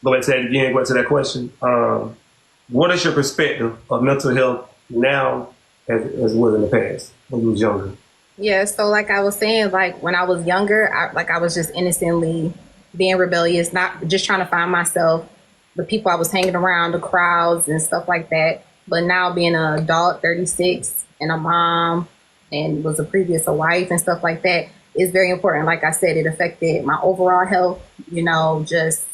Go back to that again. Go back to that question. What is your perspective of mental health now as it was in the past when you was younger? Yeah, so like I was saying, like when I was younger, I was just innocently being rebellious, not just trying to find myself, the people I was hanging around, the crowds and stuff like that. But now being an adult, 36, and a mom, and was a previous a wife and stuff like that is very important. Like I said, it affected my overall health, just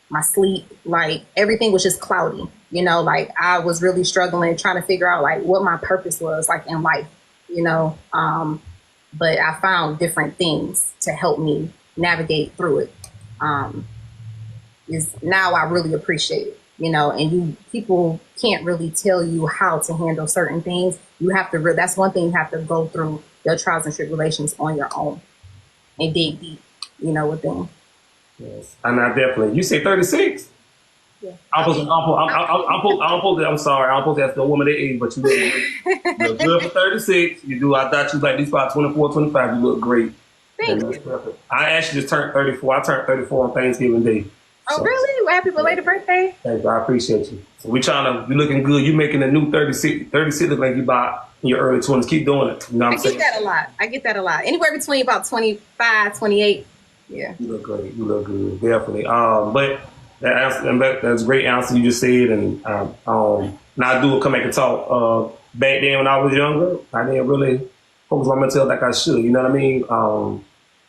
my sleep, like everything was just cloudy, like I was really struggling trying to figure out like what my purpose was like in life, you know. But I found different things to help me navigate through it. Um, is now I really appreciate it, and people can't really tell you how to handle certain things. You have to, that's one thing you have to go through your trials and tribulations on your own and dig deep, within. Yes, and I definitely. You say 36. Yeah. I'm sorry. I'm supposed to ask the woman their age, but you look good for 36. You do. I thought you was like these about 24, 25. You look great. Thank you. I actually just turned 34. I turned 34 on Thanksgiving Day. Oh, so, really? Well, happy belated birthday. Thank you. I appreciate you. So we trying to, you looking good. You making a new 36. 36 look like you about in your early 20s. Keep doing it. You know what I'm saying? I get that a lot. Anywhere between about 25, 28. Yeah. You look great. You look good. Definitely. But that's a great answer you just said. And now I do come back and talk. Back then when I was younger, I didn't really focus on mental health like I should. You know what I mean?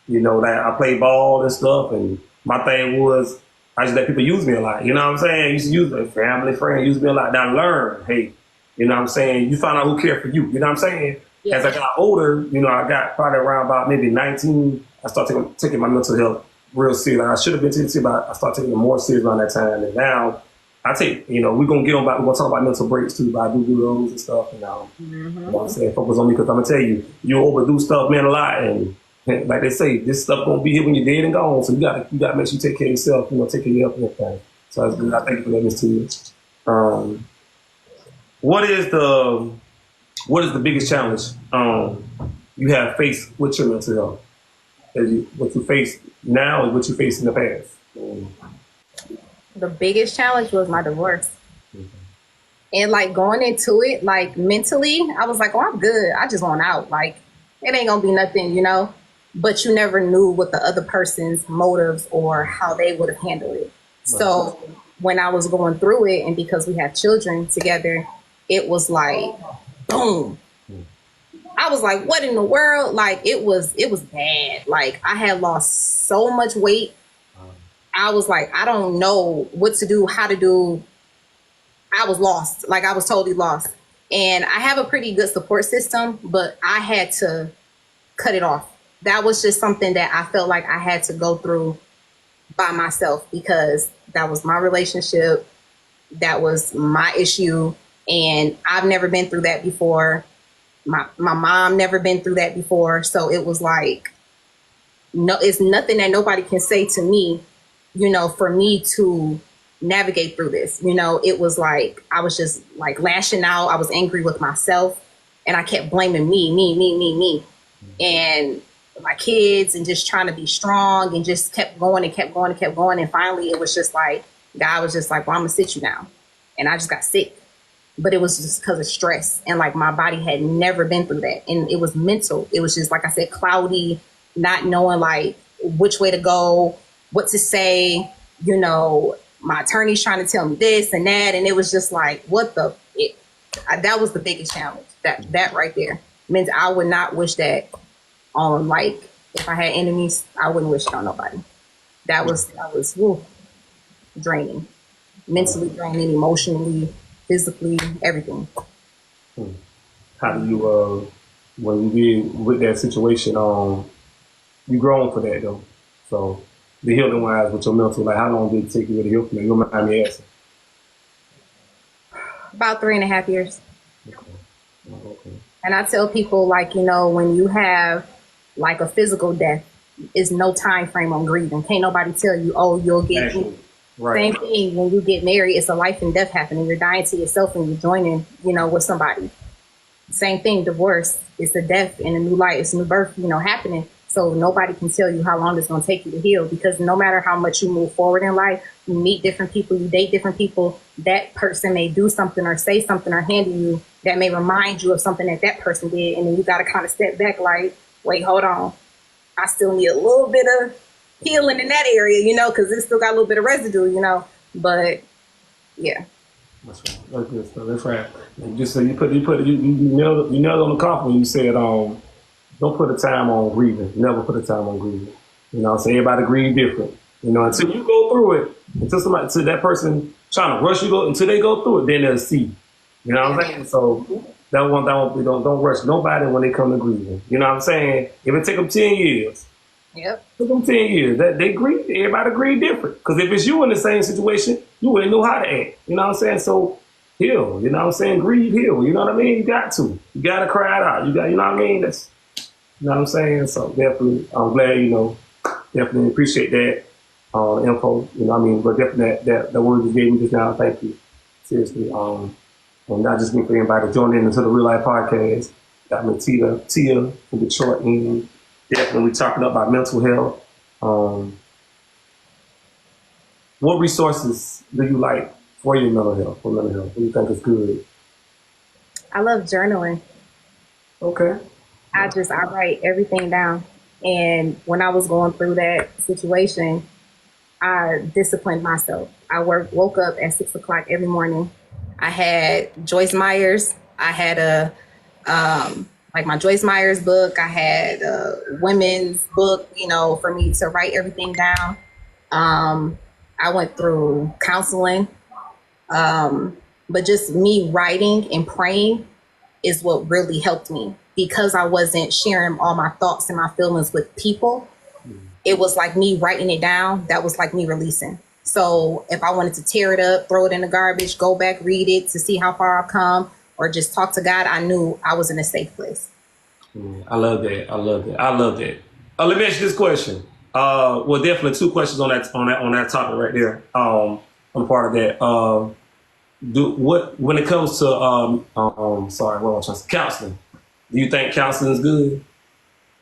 That I played ball and stuff. And my thing was, I just let people use me a lot. You know what I'm saying? I used to use my family, friend, use me a lot. Now I learned, hey, you know what I'm saying? You find out who cares for you. You know what I'm saying? Yeah. As I got older, I got probably around about maybe 19, I started taking my mental health real serious. Like I should have been taking it, but I started taking it more serious around that time. And now I take, we're going to talk about mental breaks too, but I do those and stuff. And you know what I'm saying? Focus on me because I'm going to tell you, you overdo stuff, man, a lot. And like they say, this stuff gonna be here when you're dead and gone. So you gotta make sure you take care of yourself. Take care of your health and everything. So that's good. I thank you for letting this to you. What is the biggest challenge you have faced with your mental health? What you face now and what you faced in the past? The biggest challenge was my divorce. And like going into it, like mentally, I was like, oh, I'm good. I just want out. Like it ain't gonna be nothing, But you never knew what the other person's motives or how they would have handled it. So when I was going through it, and because we have children together, it was like, boom. I was like, what in the world? Like, it was bad. Like, I had lost so much weight. I was like, I don't know what to do, how to do. I was lost. Like, I was totally lost. And I have a pretty good support system, but I had to cut it off. That was just something that I felt like I had to go through by myself because that was my relationship. That was my issue. And I've never been through that before. My mom never been through that before. So it was like, no, it's nothing that nobody can say to me, for me to navigate through this. It was like, I was just like lashing out. I was angry with myself and I kept blaming me. And my kids and just trying to be strong and just kept going. And finally it was just like, God was just like, well, I'm gonna sit you down. And I just got sick, but it was just because of stress. And like my body had never been through that. And it was mental. It was just, like I said, cloudy, not knowing like which way to go, what to say, my attorney's trying to tell me this and that. And it was just like, that was the biggest challenge that right there means I would not wish that on, like, if I had enemies, I wouldn't wish it on nobody. That was draining, mentally draining, emotionally, physically, everything. How do you, when you get with that situation, you grown for that though. So the healing wise with your mental, like how long did it take you to heal from that? You don't mind me asking? About 3.5 years. Okay. And I tell people, like, when you have like a physical death, is no time frame on grieving. Can't nobody tell you, oh, you'll get right. Same thing when you get married, it's a life and death happening. You're dying to yourself and you're joining, with somebody. Same thing, divorce, it's a death and a new life, it's a new birth, happening. So nobody can tell you how long it's going to take you to heal, because no matter how much you move forward in life, you meet different people, you date different people. That person may do something or say something or handle you that may remind you of something that that person did. And then you got to kind of step back like, wait, hold on. I still need a little bit of healing in that area, you know, because it's still got a little bit of residue, you know. But yeah. That's right. That's good stuff. That's right. And just so you nailed on the coffin when you said, don't put a time on grieving. Never put a time on grieving. You know what I'm saying? Everybody grieve different. You know, until you go through it, until that person trying to rush you, until they go through it, then they'll see. You know what I'm saying? So don't rush nobody when they come to grieving. You know what I'm saying? If it take them 10 years, Yep. took them 10 years, that they grieve, everybody grieve different. Because if it's you in the same situation, you wouldn't know how to act. You know what I'm saying? So heal, you know what I'm saying? Grieve, heal. You know what I mean? You got to. You got to cry it out. You know what I mean? That's, you know what I'm saying? So definitely, I'm glad, you know, definitely appreciate that info. You know what I mean? But definitely that word you gave me just now, thank you. Seriously. And not just me, for anybody joining into the Real Life Podcast. Got me Tia from Detroit, and definitely talking about mental health. What resources do you like for your mental health? What do you think is good? I love journaling. Okay. I write everything down. And when I was going through that situation, I disciplined myself. I woke up at 6 o'clock every morning. I had Joyce Myers. I had like my Joyce Myers book. I had a women's book, you know, for me to write everything down. I went through counseling. But just me writing and praying is what really helped me, because I wasn't sharing all my thoughts and my feelings with people. It was like me writing it down. That was like me releasing. So if I wanted to tear it up, throw it in the garbage, go back, read it to see how far I've come, or just talk to God, I knew I was in a safe place. I love that. Let me ask you this question. Well, definitely two questions on that topic right there. I'm part of that. When it comes to counseling, do you think counseling is good?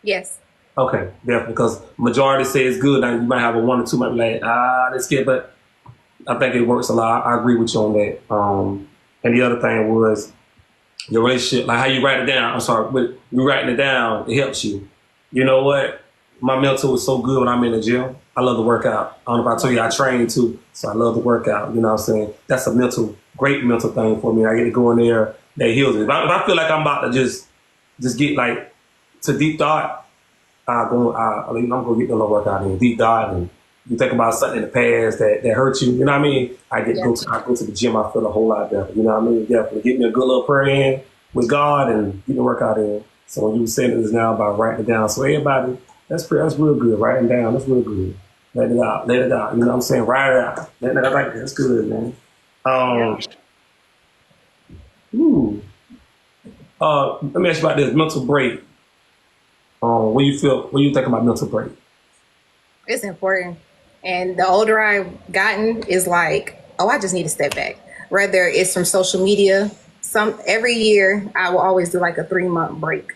Yes. Okay, definitely, because majority say it's good. Now you might have a one or two might be like, that's good, but I think it works a lot. I agree with you on that. And the other thing was your relationship, like how you write it down. I'm sorry, but you writing it down, it helps you. You know what? My mental is so good when I'm in the gym. I love to work out. I don't know if I told you I train too, so I love to work out. You know what I'm saying? That's a great mental thing for me. I get to go in there, that heals me. If I feel like I'm about to just get like to deep thought, I'm going to get the little workout in, deep thought, and you think about something in the past that hurt you. You know what I mean? I go to the gym, I feel a whole lot better. You know what I mean? Definitely get me a good little prayer in with God and get the workout in. So when you were saying this now about writing it down, so everybody, that's real good. Writing down, that's real good. Let it out. You know what I'm saying? Write it out. That's good, man. Let me ask you about this mental break. What do you think about mental break? It's important. And the older I've gotten is like, I just need to step back. Whether it's from social media, every year I will always do like a 3-month break.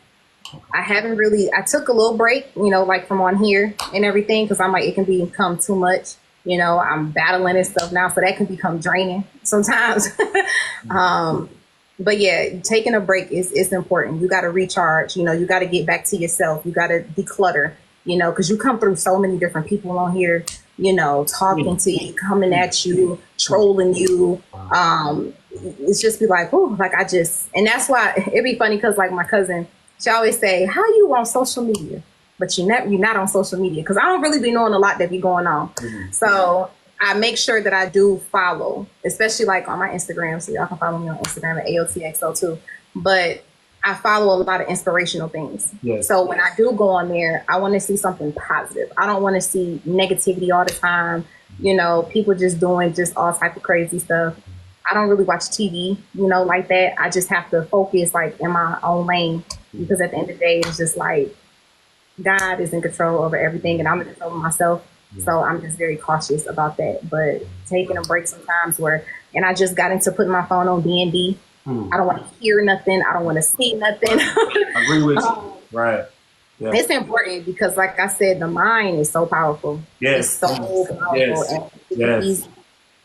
I took a little break, you know, like from on here and everything, because I'm like, it can become too much. You know, I'm battling and stuff now, so that can become draining sometimes. But yeah, taking a break is important. You got to recharge, you know, you got to get back to yourself. You got to declutter, you know, because you come through so many different people on here, you know, talking to you, coming at you, trolling you. It's just be like, oh, like and that's why it'd be funny, because like my cousin, she always say, how you on social media? But you're not on social media, because I don't really be knowing a lot that be going on. Mm-hmm. So I make sure that I do follow, especially like on my Instagram. So y'all can follow me on Instagram at AOTXO too. But I follow a lot of inspirational things. Yes. So when I do go on there, I want to see something positive. I don't want to see negativity all the time. You know, people just doing just all type of crazy stuff. I don't really watch TV, you know, like that. I just have to focus like in my own lane, because at the end of the day, it's just like God is in control over everything, and I'm in control of myself. So I'm just very cautious about that. But taking a break sometimes and I just got into putting my phone on DND. I don't want to hear nothing. I don't want to see nothing. I agree with you. Right. Yeah. It's important because, like I said, the mind is so powerful. It's Yes. so powerful, Yes. and it can Yes. easily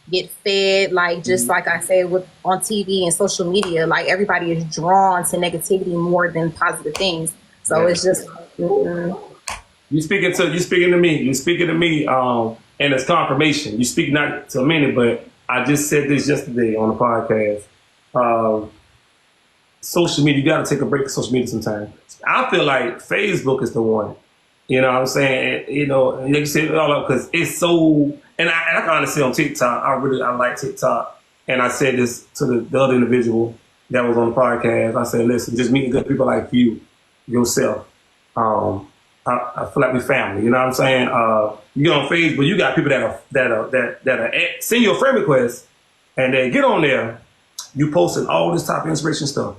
get fed. Like just like I said, with on TV and social media, like everybody is drawn to negativity more than positive things. So Yes. it's just, You speaking to me. You speaking to me. And it's confirmation. You speak not to many, but I just said this yesterday on the podcast. Social media, you got to take a break from social media sometimes. I feel like Facebook is the one. You know what I'm saying? You know, and you can say it all up because it's so. And I can honestly on TikTok. I like TikTok. And I said this to the other individual that was on the podcast. I said, listen, just meeting good people like you, yourself. I feel like we family. You know what I'm saying? You get on Facebook, you got people that send you a friend request, and they get on there. You posting all this type of inspiration stuff,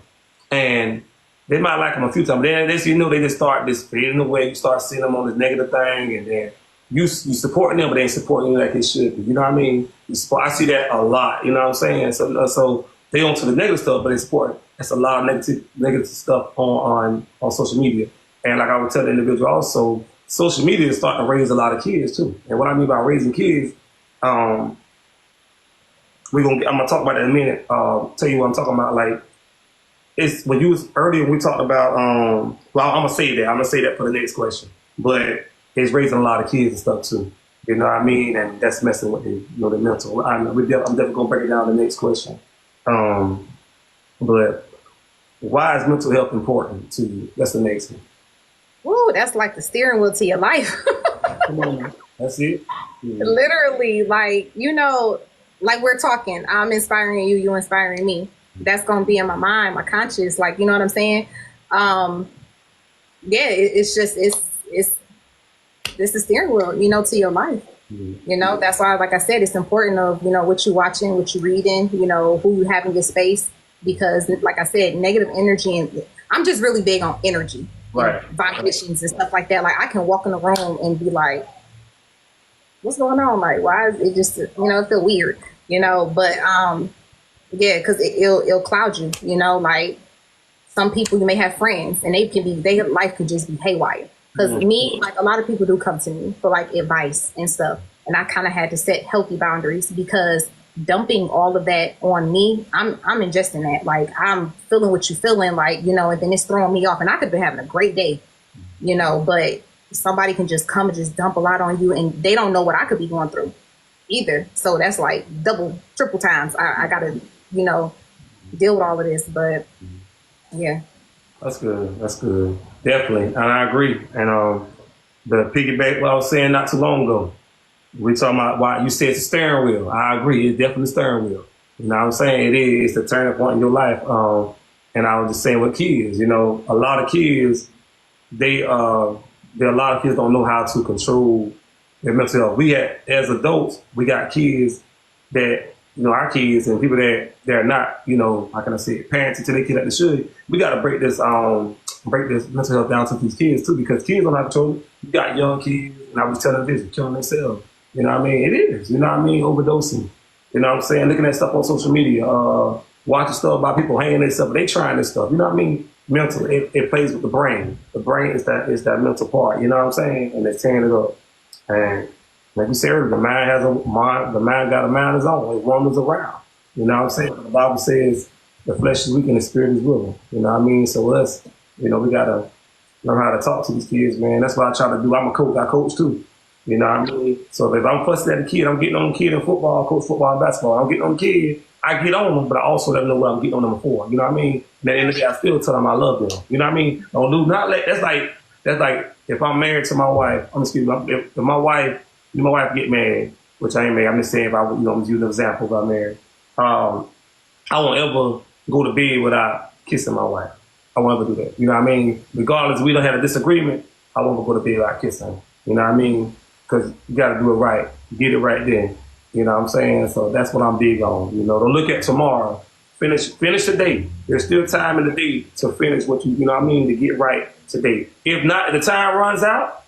and they might like them a few times. Then they just start this fading away. You start seeing them on this negative thing, and then you supporting them, but they ain't supporting you like they should be. You know what I mean? I see that a lot. You know what I'm saying? So they on to the negative stuff, but they support. That's a lot of negative stuff on social media. And like I would tell the individual also, social media is starting to raise a lot of kids too. And what I mean by raising kids, I'm gonna talk about that in a minute. Tell you what I'm talking about. Like it's when you was earlier we talked about. Well, I'm gonna say that for the next question. But it's raising a lot of kids and stuff too. You know what I mean? And that's messing with the mental. I'm definitely gonna break it down to the next question. But why is mental health important to you? That's the next one. woo, that's like the steering wheel to your life. Come on, man. That's it. Yeah. Literally, like, like we're talking, I'm inspiring you, you inspiring me. That's going to be in my mind, my conscious, like, you know what I'm saying? Yeah, it's the steering wheel, to your life. That's why, like I said, it's important of, what you're watching, what you're reading, who you have in your space, because like I said, negative energy, and I'm just really big on energy, right, vibrations and stuff like that. Like I can walk in the room and be like, what's going on? Like, why is it just, it feel weird, but, yeah, cause it'll cloud you, like some people, you may have friends and their life could just be haywire. Cause me, like a lot of people do come to me for like advice and stuff. And I kind of had to set healthy boundaries because dumping all of that on me, I'm ingesting that. Like I'm feeling what you're feeling, like, and then it's throwing me off, and I could be having a great day, but somebody can just come and just dump a lot on you, and they don't know what I could be going through either. So that's like double, triple times. I gotta, deal with all of this, but yeah. That's good. That's good. Definitely. And I agree. And the piggyback what I was saying not too long ago, we talking about why you said it's a steering wheel. I agree. It's definitely a steering wheel. You know what I'm saying? It is the turning point in your life. And I was just saying with kids, a lot of kids, a lot of kids don't know how to control their mental health. As adults, we got kids that, our kids and people that they're not, how can I say it, parents until they kid like they should. We got to break this mental health down to these kids too, because kids don't have control. You got young kids, and I was telling this, killing themselves. You know what I mean? It is. You know what I mean? Overdosing. You know what I'm saying? Looking at stuff on social media, watching stuff about people hanging themselves, they trying this stuff. You know what I mean? Mental. It plays with the brain. The brain is that mental part. You know what I'm saying? And it's tearing it up. And like you said earlier, the mind has a mind. The mind got a mind of its own. It wanders around. You know what I'm saying? The Bible says the flesh is weak and the spirit is willing. You know what I mean? So us, we gotta learn how to talk to these kids, man. That's what I try to do. I'm a coach. I coach too. You know what I mean? So if I'm fussing at a kid, I'm getting on the kid in football, coach football and basketball. I'm getting on the kid. I get on them, but I also let them know what I'm getting on them for. You know what I mean? And at the end of the day, I still tell them I love them. You know what I mean? That's like if I'm married to my wife. If my wife get married, which I ain't married. I'm just saying if I, I'm using an example if I'm married. I won't ever go to bed without kissing my wife. I won't ever do that. You know what I mean? Regardless, if we don't have a disagreement, I won't ever go to bed without kissing her. You know what I mean? Because you got to do it right. Get it right then. You know what I'm saying? So that's what I'm big on. Don't look at tomorrow. Finish the day. There's still time in the day to finish what you know what I mean, to get right today. If not, if the time runs out,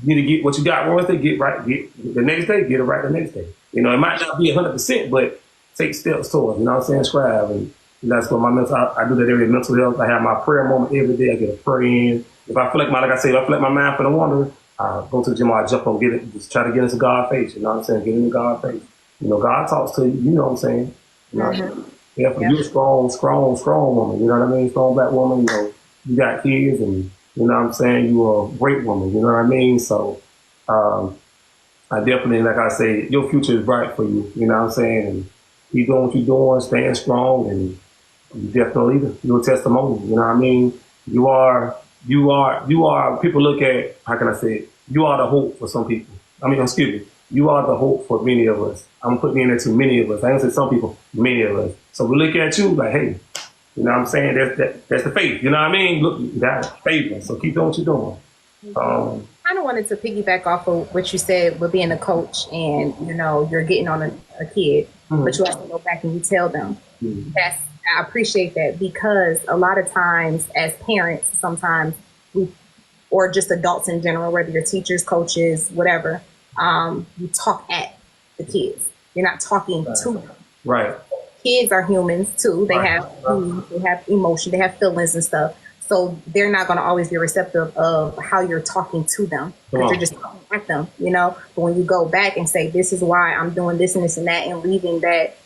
you need to get what you got worth it, get right, get the next day, get it right the next day. It might not be 100%, but take steps towards, you know what I'm saying, scribe. And that's what I do that every mental health. I have my prayer moment every day. I get a prayer in. If I feel like like I say, if I feel like my mind for the wander, I go to the gym, I jump on, get it, just try to get into God's face. You know what I'm saying? Get into God's face. You know, God talks to you. You know what I'm saying? You know, yeah, for you, a strong woman. You know what I mean? Strong black woman. You know, you got kids, and you know what I'm saying. You are a great woman. You know what I mean? So, I definitely, like I say, your future is bright for you. You know what I'm saying? And keep doing what you're doing, staying strong, and you definitely you're a testimony. You know what I mean? You are. People look at, how can I say it? You are the hope for some people. I mean, excuse me. You are the hope for many of us. I'm putting in there to many of us. I didn't say some people, many of us. So we look at you like, hey, you know what I'm saying? That's the faith. You know what I mean? Look, you got favor. So keep doing what you're doing. I kind of wanted to piggyback off of what you said with being a coach and, you know, you're getting on a kid, but you have to go back and you tell them. I appreciate that, because a lot of times as parents, sometimes or just adults in general, whether you're teachers, coaches, whatever, you talk at the kids. You're not talking to them. Right. Kids are humans too. They have feelings, they have emotion, they have feelings and stuff. So they're not going to always be receptive of how you're talking to them, because you're just talking at them, you know. But when you go back and say, this is why I'm doing this and this and that, and leaving that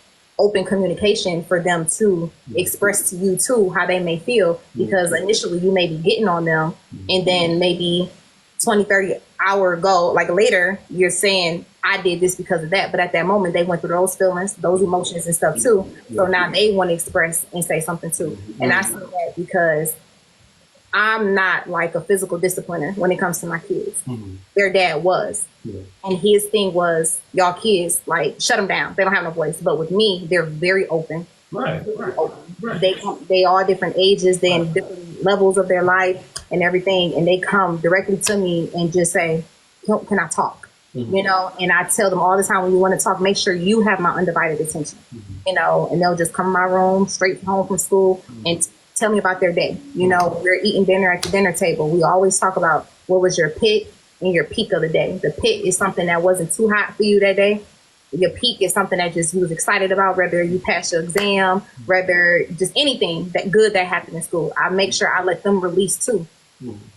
open communication for them to express to you too how they may feel, because initially you may be getting on them, and then maybe 20, 30 hour ago, like later, you're saying, I did this because of that. But at that moment, they went through those feelings, those emotions and stuff too. So now they want to express and say something too. And I say that because I'm not like a physical discipliner when it comes to my kids. Their dad was. And his thing was, y'all kids, like, shut them down. They don't have no voice. But with me, they're very open. Right. They all different ages, they in different levels of their life and everything. And they come directly to me and just say, can I talk? You know, and I tell them all the time, when you want to talk, make sure you have my undivided attention, you know, and they'll just come in my room straight home from school and tell me about their day. You know, we're eating dinner at the dinner table. We always talk about what was your pick and your peak of the day. The pick is something that wasn't too hot for you that day. Your peak is something that just you was excited about, whether you passed your exam, whether just anything that good that happened in school. I make sure I let them release too.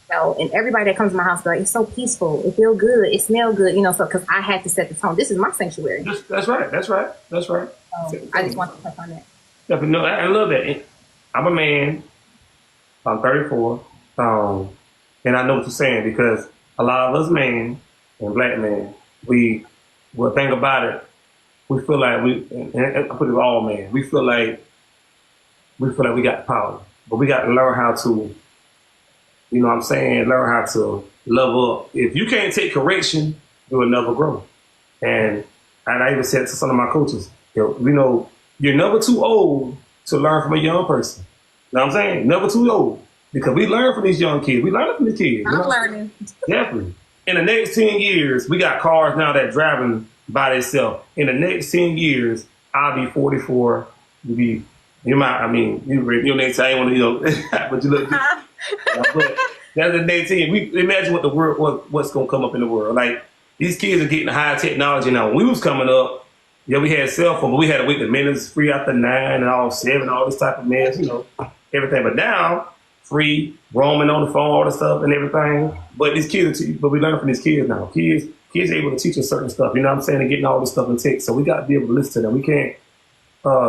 So, and everybody that comes to my house, like, it's so peaceful. It feels good. It smells good. You know, so because I had to set the tone. This is my sanctuary. That's right. I just want to touch on that. Yeah, but no, I love that. I'm a man. I'm 34. And I know what you're saying, because a lot of us men and black men, well, think about it. We feel like and I put it all men. We feel like we got the power, but we got to learn how to, you know what I'm saying, learn how to level up. If you can't take correction, you will never grow. And I even said to some of my coaches, you know, you're never too old to learn from a young person. You know what I'm saying? Never too old. Because we learn from these young kids. We learn from the kids. I'm learning. Definitely. In the next 10 years, we got cars now that driving by themselves. In the next 10 years, I'll be 44. Your next time, I ain't want to, you know, but you look good. But that's the next 10. We imagine what the world, what's going to come up in the world. Like, these kids are getting high technology now. When we was coming up, yeah, we had cell phone, but we had to wait the minutes free after 9 and all 7, all this type of mess, you know, everything. But now, free, roaming on the phone, all the stuff and everything. But these kids, but we learn from these kids now. Kids are able to teach us certain stuff, you know what I'm saying, and getting all this stuff in text. So we got to be able to listen to them. We can't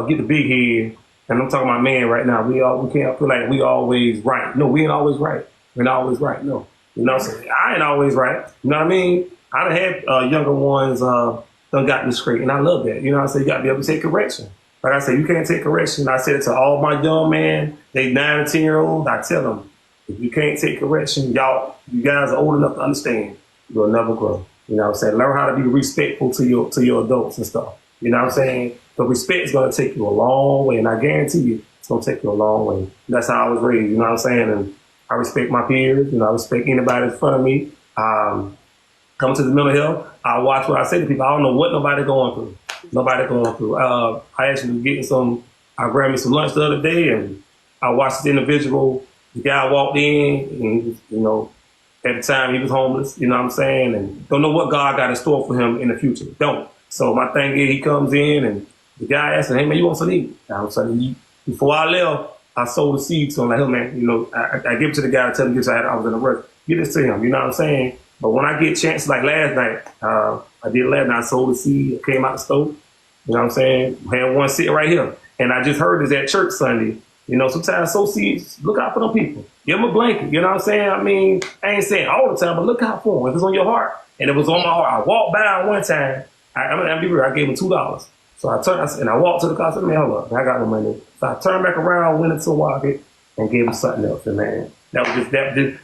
get the big head, and I'm talking about man right now. We can't feel like we always right. No, we ain't always right. We're not always right. No. You know what I'm saying? I ain't always right. You know what I mean? I done had younger ones done got me straight, and I love that. You know what I'm saying? You got to be able to take correction. Like I said, you can't take correction. I said it to all my young men, they 9 and 10-year-olds. I tell them, if you can't take correction, you guys are old enough to understand, you'll never grow. You know what I'm saying? Learn how to be respectful to your adults and stuff. You know what I'm saying? The respect is going to take you a long way, and I guarantee you, it's going to take you a long way. That's how I was raised, you know what I'm saying? And I respect my peers, you know, I respect anybody in front of me. Come to the mental health, I watch what I say to people. I don't know what nobody going through. I actually was getting I grabbed me some lunch the other day, and I watched this individual. The guy walked in, and you know, at the time he was homeless, you know what I'm saying, and don't know what God got in store for him in the future. Don't. So my thing is, he comes in, and the guy asked him, "Hey man, you want something to eat?" I'm saying, before I left, I sold a seed to him, like, hey man, you know, I give it to the guy, I tell him this, I was in a rush. Get this to him, you know what I'm saying? But when I get chances like last night, I did last night, I sold a seed, I came out the stove, you know what I'm saying? Had one sitting right here. And I just heard this at church Sunday. You know, sometimes sow seeds, look out for them people. Give them a blanket, you know what I'm saying? I mean, I ain't saying all the time, but look out for them. If it's on your heart, and it was on my heart, I walked by one time, I'm gonna be real, I gave him $2. So I turned, and I walked to the car, I said, man, hold up, I got no money. So I turned back around, went into Walmart, and gave him something else. And man, that was just,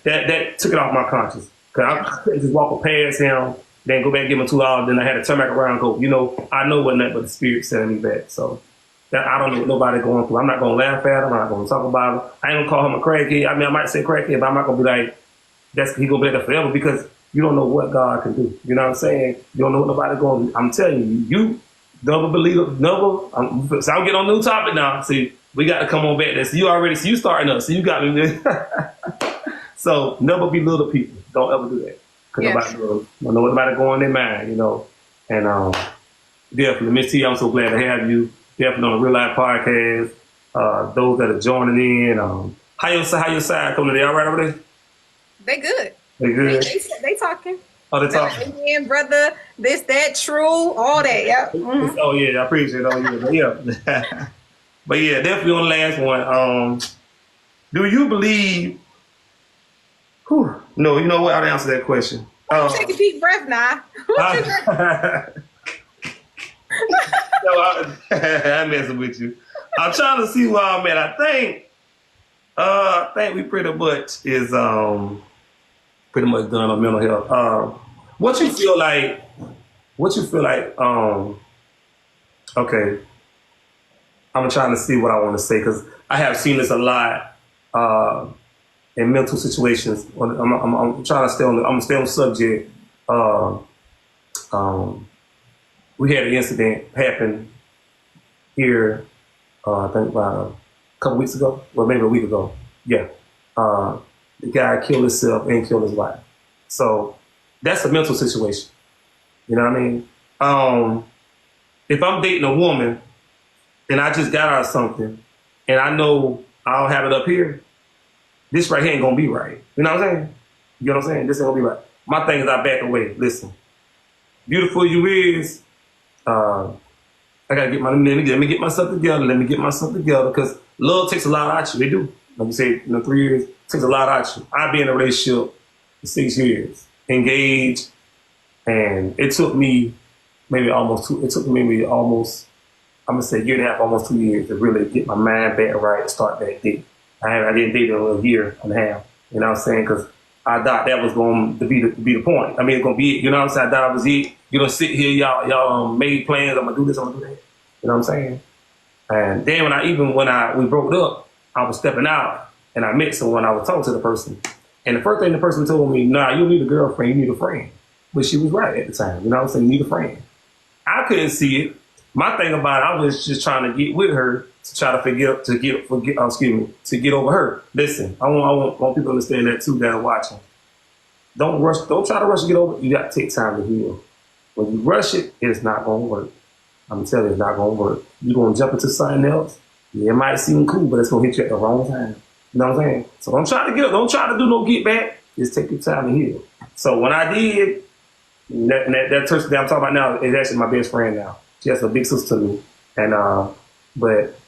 that took it off my conscience. Cause I couldn't just walk past him, then go back and give him $2, then I had to turn back around and go, you know, I know what nothing but the Spirit sending me back. So that, I don't know what nobody going through. I'm not going to laugh at him. I'm not going to talk about him. I ain't going to call him a crackhead. I mean, I might say crackhead, but I'm not going to be like, he going to be there forever, because you don't know what God can do. You know what I'm saying? You don't know what nobody going to do. I'm telling you, you never believe it, never. So I'll get on a new topic now. See, we got to come on back there. So you starting up. So you got me. So never belittle people. Don't ever do that. Because nobody don't know what nobody going in their mind, you know. And definitely, Miss T, I'm so glad to have you. Definitely on the Real Life Podcast. Those that are joining in. How your side coming today? All right over there? They good. They good? They talking. Oh, they talking? Amen, brother. This, that, true, all that. Yep. Mm-hmm. Oh, yeah. I appreciate it. Oh, yeah. But yeah. But yeah, definitely on the last one. Do you believe... Whew, no, you know what? I'll answer that question. Take a deep breath now. No, I'm messing with you. I'm trying to see where I'm at. I think we pretty much is pretty much done on mental health. What you feel like? Okay, I'm trying to see what I want to say, because I have seen this a lot in mental situations. I'm trying to stay on. I'm stay on subject. We had an incident happen here. I think about a couple weeks ago, or maybe a week ago. Yeah, the guy killed himself and killed his wife. So that's a mental situation. You know what I mean? If I'm dating a woman and I just got out of something and I know I don't have it up here, this right here ain't gonna be right. You know what I'm saying? You know what I'm saying? This ain't gonna be right. My thing is I back away. Listen, beautiful you is, I gotta get let me get myself together. Let me get myself together, because love takes a lot out you. They do. Like you said, 3 years takes a lot out you. I've been in a relationship for 6 years, engaged, and it took me maybe almost, I'm gonna say a year and a half, almost 2 years to really get my mind back right and start that date. I didn't date in a year and a half. You know what I'm saying? Because I thought that was going to be the point. I mean, it's going to be it. You know what I'm saying? I thought I was it. You know, sit here, y'all made plans. I'm going to do this, I'm going to do that. You know what I'm saying? And then when we broke up, I was stepping out and I met someone. I was talking to the person. And the first thing the person told me, nah, you don't need a girlfriend, you need a friend. But she was right at the time. You know what I'm saying? You need a friend. I couldn't see it. My thing about it, I was just trying to get with her to try to get over her. Listen, I want people to understand that too, that are watching. Don't try to rush to get over it. You got to take time to heal. When you rush it, it's not going to work. I'm telling you, it's not going to work. You're going to jump into something else. Yeah, it might seem cool, but it's going to hit you at the wrong time. You know what I'm saying? So don't try to do no get back. Just take your time to heal. So when I did, that person that I'm talking about now is actually my best friend now. She has a big sister to me. And, but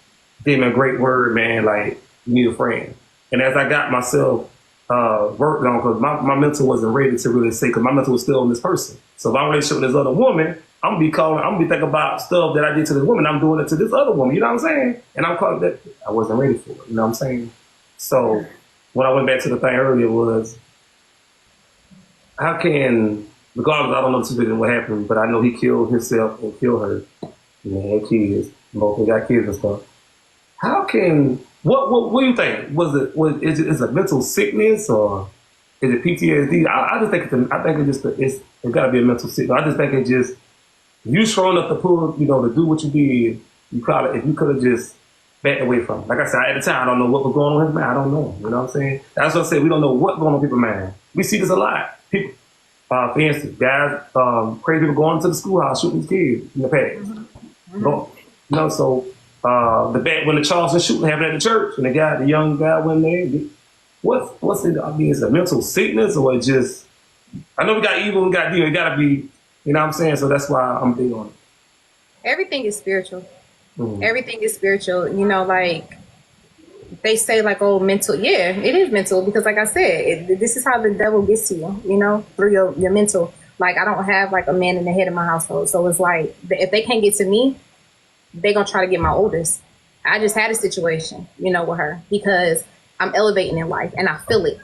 gave me a great word, man, like, you need a friend. And as I got myself worked on, because my mental wasn't ready to really say, because my mental was still on this person. So if I'm in a relationship with this other woman, I'm gonna be thinking about stuff that I did to this woman. I'm doing it to this other woman. You know what I'm saying? And I'm calling that I wasn't ready for it. You know what I'm saying? So when I went back to the thing earlier was, how can, regardless, I don't know specifically what happened, but I know he killed himself and killed her. And they had kids. Both they got kids and stuff. How can, what do you think? Is it mental sickness, or is it PTSD? I just think it's got to be a mental sickness. I just think it just, you strong enough to pull, to do what you did, if you could have just backed away from it. Like I said, at the time, I don't know what was going on in his mind. I don't know. You know what I'm saying? That's what I said. We don't know what's going on in people's mind. We see this a lot. People, for instance, guys, crazy people going to the schoolhouse shooting kids in the past. Mm-hmm. So when the Charleston shooting happened at the church, and the young guy went there. What's it? I mean, is it mental sickness or just? I know we got evil, we got demon. It gotta be, you know what I'm saying? So that's why I'm big on it. Everything is spiritual. Mm. Everything is spiritual. You know, like they say, like, oh, mental. Yeah, it is mental because, like I said, this is how the devil gets to you. You know, through your mental. Like, I don't have like a man in the head of my household, so it's like if they can't get to me, they gonna try to get my oldest. I just had a situation, you know, with her because I'm elevating in life and I feel it.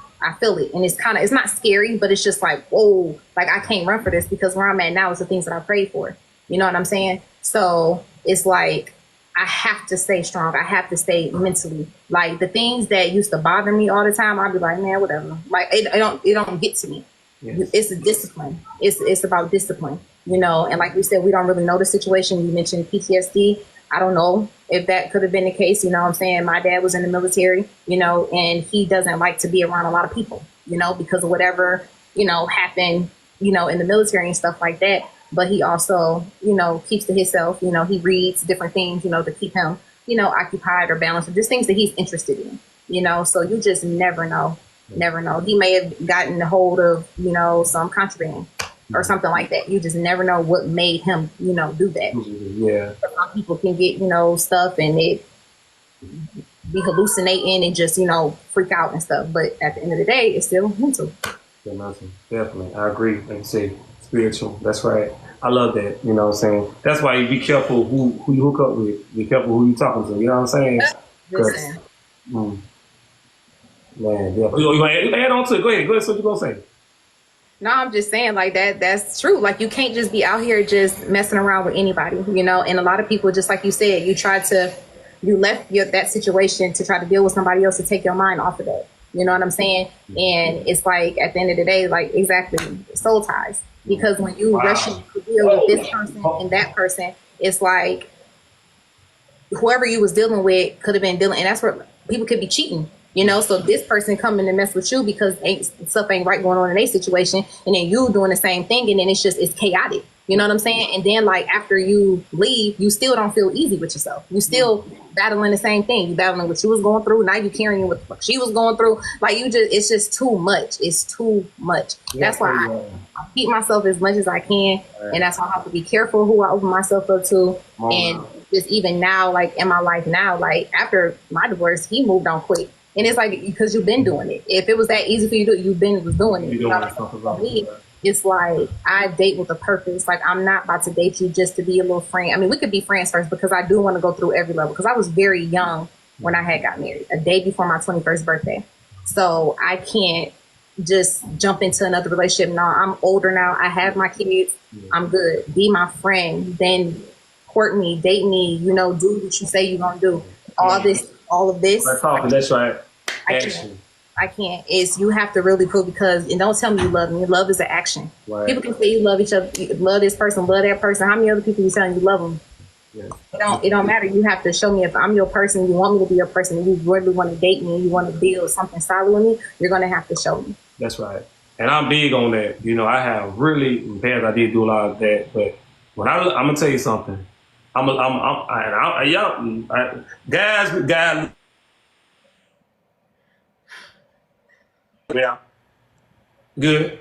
And it's not scary, but it's just like, whoa, like I can't run for this because where I'm at now is the things that I prayed for. You know what I'm saying? So it's like, I have to stay strong. I have to stay mentally. Like the things that used to bother me all the time, I'd be like, man, whatever. Like it don't get to me. Yes. It's a discipline. It's about discipline, you know? And like we said, we don't really know the situation. You mentioned PTSD. I don't know if that could have been the case. You know what I'm saying? My dad was in the military, you know, and he doesn't like to be around a lot of people, you know, because of whatever, you know, happened, you know, in the military and stuff like that. But he also, you know, keeps to himself, you know, he reads different things, you know, to keep him, you know, occupied or balanced, just things that he's interested in, you know, so you just never know. Never know. He may have gotten a hold of, you know, some contraband or something like that. You just never know what made him, you know, do that. Yeah. Some people can get, you know, stuff and it be hallucinating and just, you know, freak out and stuff. But at the end of the day, it's still mental. Yeah, mental. Definitely. I agree. Like you say, spiritual. That's right. I love that. You know what I'm saying? That's why you be careful who you hook up with. Be careful who you talking to. You know what I'm saying? Listen. Man, yeah. You want to add on to it? Go ahead. So what you going to say? No, I'm just saying like that's true. Like you can't just be out here just messing around with anybody, you know, and a lot of people, just like you said, you left that situation to try to deal with somebody else to take your mind off of that. You know what I'm saying? And it's like at the end of the day, like exactly soul ties, because when you rush to deal with this person and that person, it's like whoever you was dealing with could have been dealing, and that's where people could be cheating. You know, so this person coming to mess with you because stuff ain't right going on in their situation, and then you doing the same thing, and then it's chaotic. You know what I'm saying? And then like after you leave, you still don't feel easy with yourself. You still battling the same thing. You battling what you was going through. Now you carrying what she was going through. Like it's just too much. It's too much. That's why I keep myself as much as I can, and that's why I have to be careful who I open myself up to. And just even now, like in my life now, like after my divorce, he moved on quick. And it's like, because you've been doing it. If it was that easy for you to do it, you've was doing it. You know, for me, it's like, I date with a purpose. Like, I'm not about to date you just to be a little friend. I mean, we could be friends first because I do want to go through every level. Because I was very young when I had got married, a day before my 21st birthday. So I can't just jump into another relationship. No, I'm older now. I have my kids. I'm good. Be my friend. Then court me, date me, you know, do what you say you're going to do. All of this. That's right. I can't. It's you have to really prove, because, and don't tell me you love me. Love is an action. Right. People can say you love each other, you love this person, love that person. How many other people you telling you love them? Yeah. It don't matter. You have to show me if I'm your person, you want me to be your person, and you really want to date me, you want to build something solid with me, you're going to have to show me. That's right. And I'm big on that. You know, I have really, in the past, I did do a lot of that. But when I'm going to tell you something. Guys. Yeah. Good.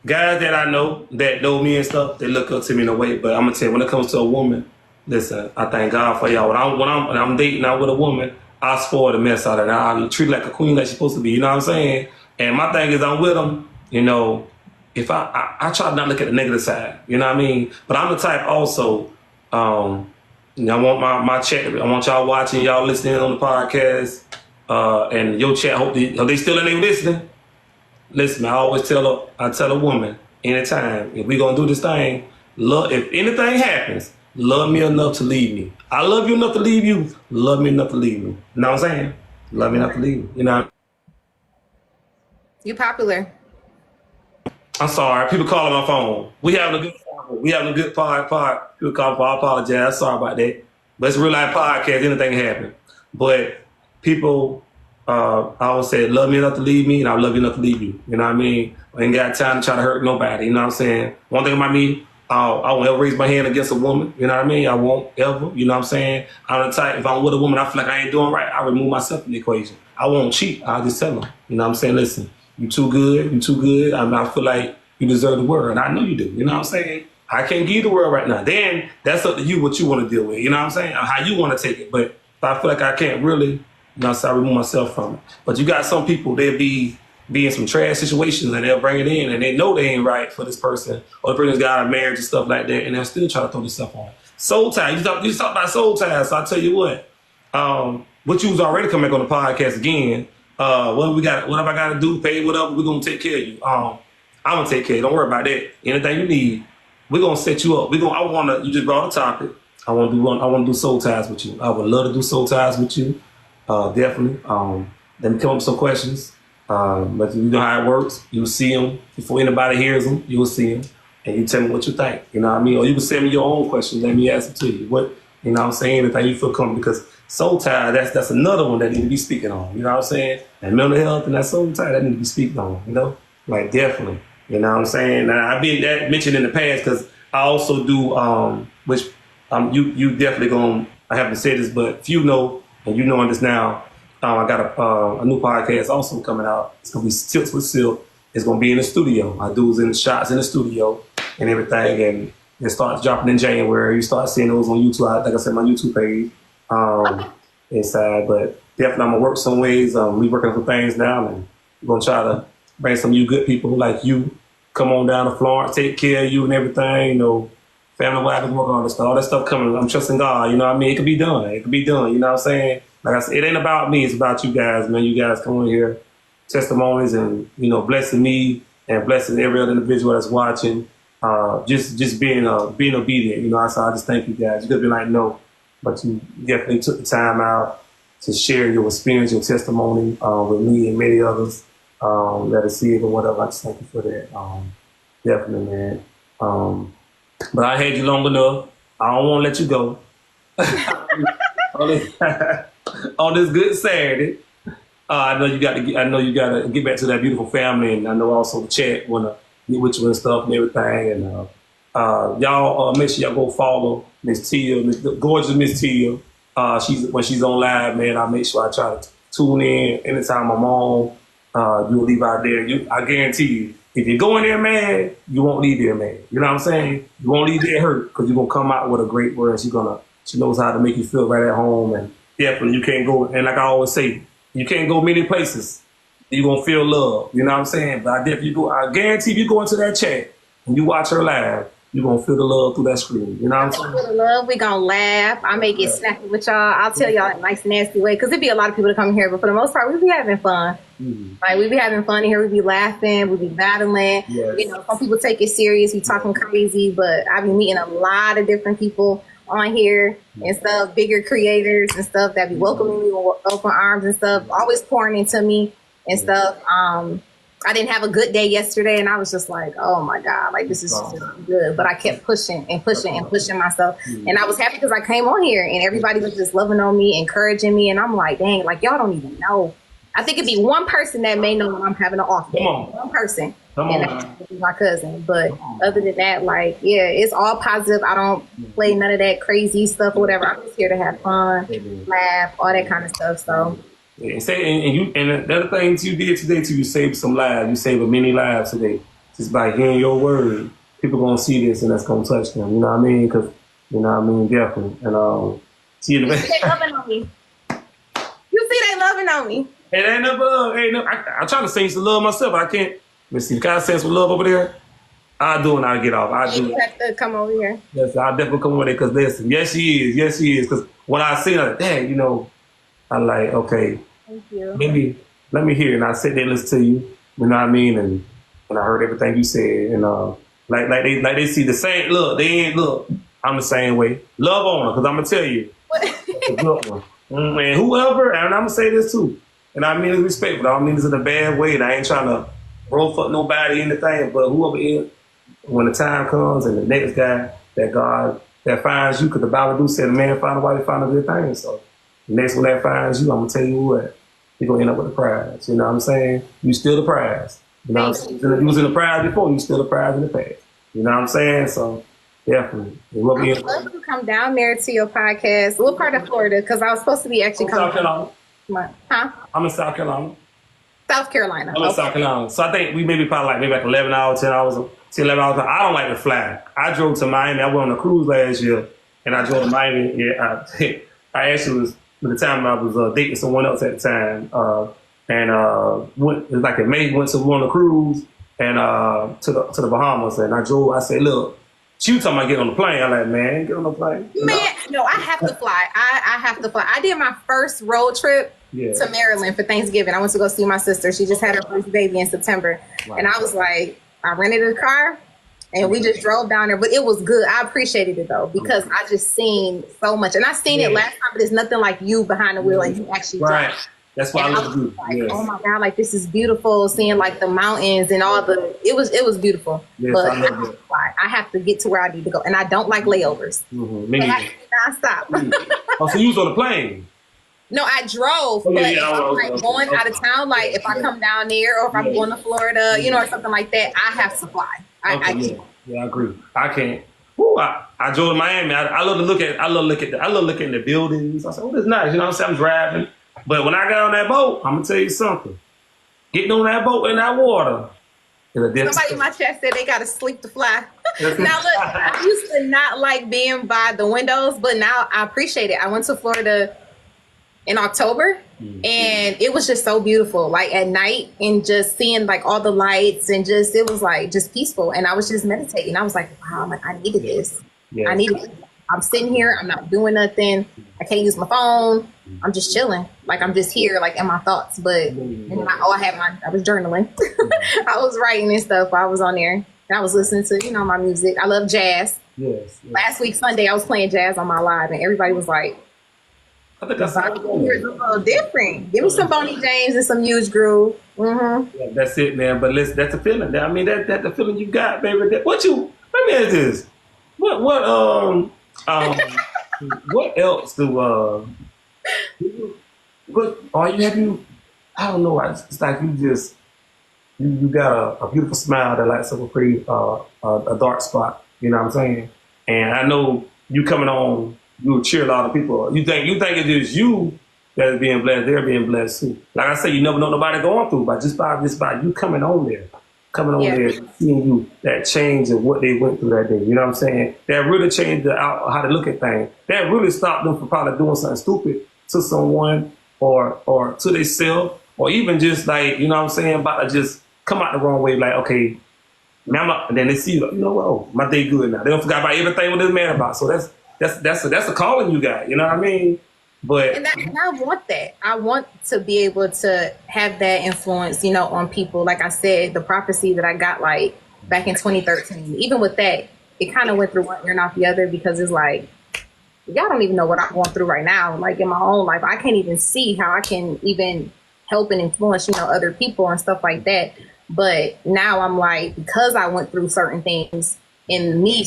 Guys that I know that know me and stuff, they look up to me in a way. But I'm gonna tell you, when it comes to a woman, listen, I thank God for y'all. When I'm dating out with a woman, I spoil the mess out of her. I treat her like a queen, like she's supposed to be. You know what I'm saying? And my thing is, I'm with them. You know, if I try to not look at the negative side. You know what I mean? But I'm the type also. You know, I want my chat. I want y'all watching, y'all listening on the podcast, and your chat. Hope they still in there listening. Listen, I always tell a woman anytime, if we gonna do this thing, love. If anything happens, love me enough to leave me. I love you enough to leave you. Love me enough to leave me. You know what I'm saying? Love me enough to leave me. You know. You popular. I'm sorry. People calling my phone. We having a good pod. People call me. I apologize. Sorry about that. But it's a real life podcast. Anything can happen. But people, I always say, love me enough to leave me, and I love you enough to leave you. You know what I mean? I ain't got time to try to hurt nobody. You know what I'm saying? One thing about me, I won't ever raise my hand against a woman. You know what I mean? I won't ever. You know what I'm saying? I'm the type, if I'm with a woman, I feel like I ain't doing right, I remove myself from the equation. I won't cheat. I'll just tell them. You know what I'm saying? Listen, you too good. You too good. I feel like you deserve the world. And I know you do. You know what I'm saying? I can't give you the world right now. Then that's up to you what you want to deal with. You know what I'm saying? Or how you want to take it. But if I feel like I can't really, you know, so I remove myself from it. But you got some people, they'll be in some trash situations and they'll bring it in and they know they ain't right for this person or the person's got out of marriage and stuff like that and they'll still try to throw this stuff on. Soul ties. You talk about soul ties. So I tell you what you was already coming back on the podcast again. What have I got to do? Pay whatever. We're gonna take care of you. I'm gonna take care of you. Don't worry about that. Anything you need, we're gonna set you up. You just brought a topic. I want to do soul ties with you. I would love to do soul ties with you. Definitely. Let me come up with some questions. But you know how it works. You'll see them before anybody hears them. You'll see them, and you tell me what you think. You know what I mean? Or you can send me your own questions. Let me ask them to you. What you know what I'm saying? Anything you feel comfortable, because soul tie, that's another one that need to be speaking on. You know what I'm saying? And mental health and that soul tie, that need to be speaking on. You know, like definitely. You know what I'm saying? And I've been that mentioned in the past because I also do which you definitely gonna. I haven't said this, but if you know and you knowing this now. I got a new podcast also coming out. It's going to be Tips with Silk. It's going to be in the studio. I do in the shots in the studio and everything. And it starts dropping in January. You start seeing those on YouTube. Like I said, my YouTube page inside. But definitely I'm going to work some ways. We working on some things now. And we're going to try to bring some of you good people like you. Come on down to Florence, take care of you and everything. You know, family, wife, work on this stuff. All that stuff coming. I'm trusting God. You know what I mean? It could be done. It could be done. You know what I'm saying? Like I said, it ain't about me. It's about you guys, man. You guys come on here, testimonies, and you know, blessing me and blessing every other individual that's watching. Just being obedient. You know, so I just thank you guys. You could be like, no, but you definitely took the time out to share your experience, your testimony with me and many others that see it or whatever. I just thank you for that. Definitely, man. But I had you long enough. I don't want to let you go. On this good Saturday, I know you got to get back to that beautiful family, and I know also the chat want to get with you and stuff and everything. And y'all make sure y'all go follow Miss Tia, the gorgeous Miss Tia. When she's on live, man, I make sure I try to tune in anytime I'm on. You'll leave out there. I guarantee you, if you go in there mad, you won't leave there mad. You know what I'm saying? You won't leave there hurt because you're gonna come out with a great word. She knows how to make you feel right at home, and definitely you can't go. And like I always say, you can't go many places. You're gonna feel love. You know what I'm saying? But I guarantee if you go into that chat and you watch her live, you're gonna feel the love through that screen. You know what I'm saying? Feel the love. We gonna laugh. I may get snappy with y'all. I'll tell y'all in a nice, nasty way, because it'd be a lot of people to come here, but for the most part, we be having fun. Mm-hmm. Like we be having fun in here. We be laughing. We be battling. Yes. You know, some people take it serious. We talking crazy, but I be meeting a lot of different people on here and stuff, bigger creators and stuff that be welcoming me with open arms and stuff, always pouring into me and stuff. I didn't have a good day yesterday and I was just like, oh my God, like this is just good. But I kept pushing and pushing and pushing myself. And I was happy because I came on here and everybody was just loving on me, encouraging me. And I'm like, dang, like y'all don't even know. I think it'd be one person that may know when I'm having an off day. One person. And that's my cousin. But other than that, like, yeah, it's all positive. I don't play none of that crazy stuff or whatever. I'm just here to have fun, laugh, all that kind of stuff. So and the other things you did today too, you saved some lives. You saved many lives today. Just by hearing your word, people gonna see this and that's gonna touch them. You know what I mean? Because you know what I mean, definitely. And see you they loving on me. You see they loving on me. It ain't no love. I'm trying to sing some love myself. I can't. Let's see. Can I send some love over there? I'll do it and I'll get off. You have to come over here. Yes, I'll definitely come over there because listen, yes she is. Yes she is. Because when I see her, dang, you know, I'm like, okay, thank you. Maybe let me hear it and I sit there and listen to you. You know what I mean? And I heard everything you said. And like they see the same look. They ain't look. I'm the same way. Love on her because I'm gonna tell you. It's a good one. And whoever, and I'm gonna say this too. And I mean it's respectful. I don't mean this in a bad way. And I ain't trying to roll fuck nobody anything. But whoever is, when the time comes and the next guy that God that finds you, because the Bible do say the man find a wife, they find a good thing. So the next one that finds you, I'm gonna tell you what, you're gonna end up with the prize. You know what I'm saying? You still the prize. You know what I'm saying? You was in the prize before, you still the prize in the past. You know what I'm saying? So definitely. I would love to come down there to your podcast. What part of Florida? Because I was supposed to be actually coming. South Carolina. Huh? I'm in South Carolina. South Carolina. I'm in South Carolina. So I think we maybe probably like 11 hours, 10 hours, 10, 11 hours. I don't like to fly. I drove to Miami. I went on a cruise last year, and I drove to Miami. Yeah, I actually was, at the time I was dating someone else at the time, went, it was like in May, went to on a cruise and to the Bahamas, and I drove. I said, look, she was talking about getting on the plane. I'm like, man, get on the plane. Man, no, I have to fly. I have to fly. I did my first road trip to Maryland for Thanksgiving. I went to go see my sister. She just had her first baby in September. Wow. And I was like, I rented a car and we just drove down there. But it was good. I appreciated it though, because I just seen so much. And I seen it last time, but it's nothing like you behind the wheel and you actually drive. That's why I love you. Like, oh my God, like this is beautiful. Seeing like the mountains and all it was beautiful. Yes, but I have to get to where I need to go. And I don't like layovers. Mm-hmm. I have to be nonstop. Oh, so you was on the plane? No, I drove, but if I'm like going out of town, like if I come down there or if I'm going to Florida, or something like that, I have to fly. I can't. Yeah, I agree. I can't. Ooh, I drove to Miami. I love to look at. I love looking at the buildings. I said, "Oh, this is nice." You know what I'm saying? I'm driving, but when I got on that boat, I'm gonna tell you something. Getting on that boat in that water. Somebody in my chat said they got to sleep to fly. Now look, I used to not like being by the windows, but now I appreciate it. I went to Florida in October and it was just so beautiful, like at night, and just seeing like all the lights and just it was like just peaceful, and I was just meditating. I was like, wow, I needed this. I needed it. I'm sitting here, I'm not doing nothing, I can't use my phone, I'm just chilling, like I'm just here like in my thoughts. But I was journaling. I was writing and stuff while I was on there, and I was listening to my music. I love jazz. Last week Sunday I was playing jazz on my live and everybody was like, I think that's a little different. Give me some Bonnie James and some Huge Groove. Mm-hmm. Yeah, that's it, man. But listen, that's the feeling. I mean, that's the feeling you got, baby. Let me ask this. What else do what are you have you? I don't know. It's like you got a beautiful smile that lights up a pretty a dark spot. You know what I'm saying? And I know you coming on. You cheer a lot of people. You think it's just you that is being blessed. They're being blessed too. Like I say, you never know nobody going through, but just by you coming on there, seeing you, that change of what they went through that day. You know what I'm saying? That really changed how they look at things. That really stopped them from probably doing something stupid to someone or to themselves, or even just like, you know what I'm saying, about to just come out the wrong way. Like, okay, now and then they see, oh, my day good now. They don't forget about everything what they're mad about. So that's a calling you got, you know what I mean? But and I want that. I want to be able to have that influence, on people. Like I said, the prophecy that I got like back in 2013. Even with that, it kind of went through one ear and out the other, because it's like, y'all don't even know what I'm going through right now. Like in my own life, I can't even see how I can even help and influence, other people and stuff like that. But now I'm like, because I went through certain things, and me,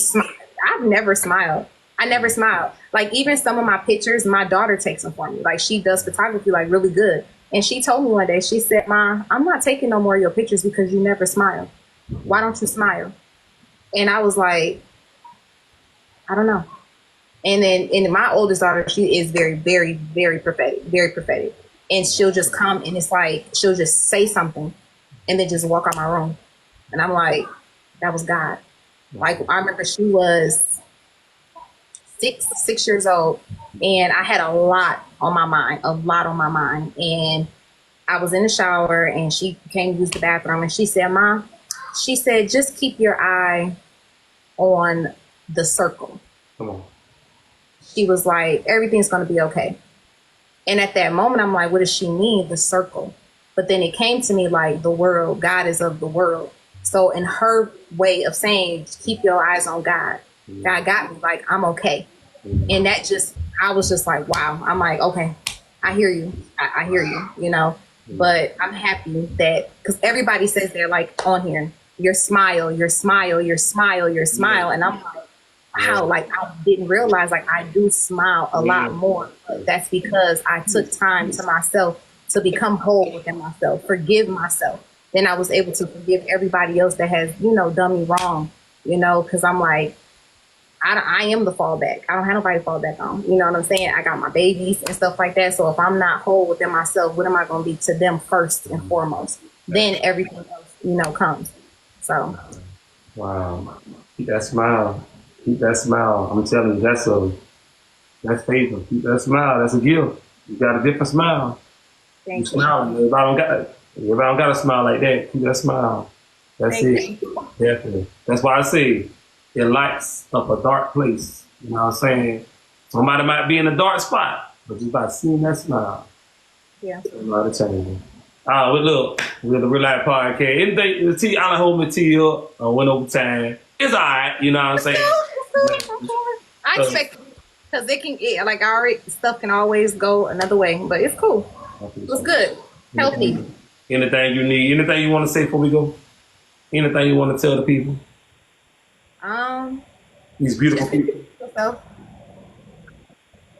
I've never smiled. I never smiled. Like even some of my pictures, my daughter takes them for me. Like she does photography like really good. And she told me one day, she said, "Ma, I'm not taking no more of your pictures because you never smile. Why don't you smile?" And I was like, I don't know. And my oldest daughter, she is very, very, very prophetic, very prophetic. And she'll just come and it's like, she'll just say something and then just walk out my room. And I'm like, that was God. Like I remember she was 6 years old, and I had a lot on my mind. And I was in the shower and she came to use the bathroom and she said, "Ma," she said, "just keep your eye on the circle." Come on. She was like, "Everything's going to be okay." And at that moment, I'm like, what does she mean, the circle? But then it came to me like the world, God is of the world. So in her way of saying, keep your eyes on God. God got me, like, I'm okay. And that I was just like, wow. I'm like, okay, I hear you. I hear you, but I'm happy that, because everybody says they're like on here, your smile. And I'm like, wow, like I didn't realize like I do smile a lot more. But that's because I took time to myself to become whole within myself, forgive myself. Then I was able to forgive everybody else that has, done me wrong, because I'm like, I am the fallback. I don't have nobody to fall back on. You know what I'm saying? I got my babies and stuff like that. So if I'm not whole within myself, what am I going to be to them first and foremost? Then everything else, comes. So. Wow. Keep that smile. Keep that smile. I'm telling you, that's favor. Keep that smile. That's a gift. You got a different smile. Thank you. Smile. Everybody don't got a smile like that. Keep that smile. That's Thank it. Definitely. That's why I say it lights up a dark place. You know what I'm saying? Somebody might be in a dark spot, but just by seeing that smile, yeah, a lot of change. Look, we're the Real Life Podcast. Anything, the tea, I hold my tea up. I went over time. It's all right. You know what I'm saying? I expect because like I already stuff can always go another way, but it's cool. It's good, healthy. Anything you need? Anything you want to say before we go? Anything you want to tell the people? These beautiful people.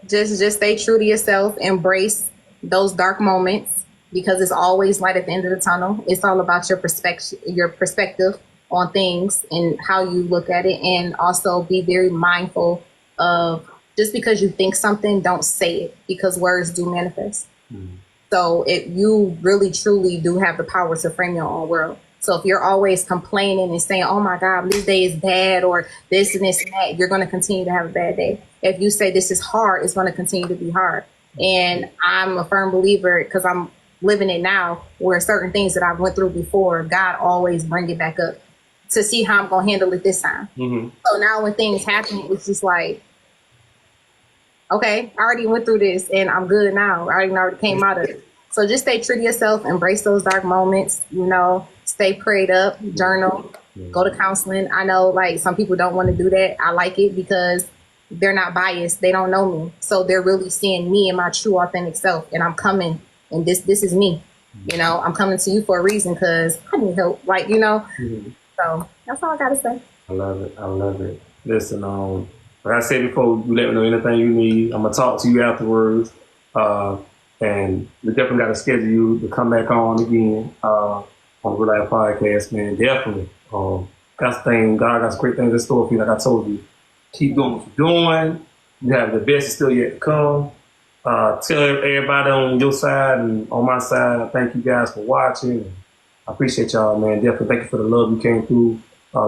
Just stay true to yourself. Embrace those dark moments because it's always light at the end of the tunnel. It's all about your perspective on things and how you look at it, and also be very mindful of just because you think something, don't say it because words do manifest. Mm-hmm. So you really truly do have the power to frame your own world. So if you're always complaining and saying, oh my God, this day is bad or this and this and that, you're going to continue to have a bad day. If you say this is hard, it's going to continue to be hard. And I'm a firm believer because I'm living it now where certain things that I've went through before, God always bring it back up to see how I'm going to handle it this time. Mm-hmm. So now when things happen, it's just like, okay, I already went through this and I'm good now. I already came out of it. So just stay true to yourself, embrace those dark moments, stay prayed up, journal, go to counseling. I know like some people don't want to do that. I like it because they're not biased. They don't know me. So they're really seeing me and my true authentic self. And I'm coming and this is me. I'm coming to you for a reason because I need help. Mm-hmm. So that's all I got to say. I love it. Listen, like I said before, you let me know anything you need. I'm going to talk to you afterwards. And we definitely got to schedule you to come back on again on the Real Life Podcast, man. Definitely. That's the thing. God got some great things in store for you. Like I told you, keep doing what you're doing. You have the best is still yet to come. Tell everybody on your side and on my side, I thank you guys for watching. I appreciate y'all, man. Definitely thank you for the love you came through.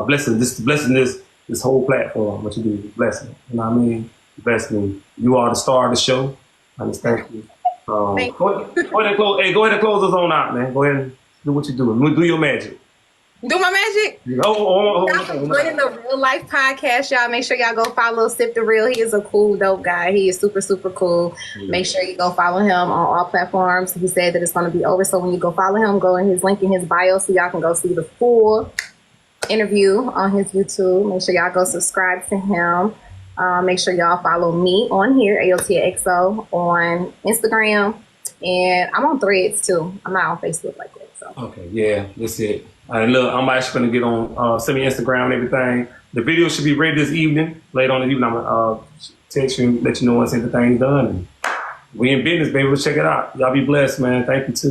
Blessing this whole platform, what you do, blessing. You know what I mean? Blessing. You are the star of the show. I just thank you. Go ahead and close us on out, man. Go ahead and do what you're doing. Do your magic. Do my magic? Join in the Real Life Podcast, y'all. Make sure y'all go follow Sip the Real. He is a cool, dope guy. He is super, super cool. Yeah. Make sure you go follow him on all platforms. He said that it's going to be over. So when you go follow him, go in his link in his bio so y'all can go see the full interview on his YouTube. Make sure y'all go subscribe to him. Make sure y'all follow me on here, AOTXO, on Instagram. And I'm on Threads too. I'm not on Facebook like that. So. Okay, yeah, that's it. All right, look, I'm actually going to get on, send me Instagram and everything. The video should be ready this evening. Later on in the evening, I'm going to text you and let you know once everything's done. And we in business, baby. Let's check it out. Y'all be blessed, man. Thank you, too.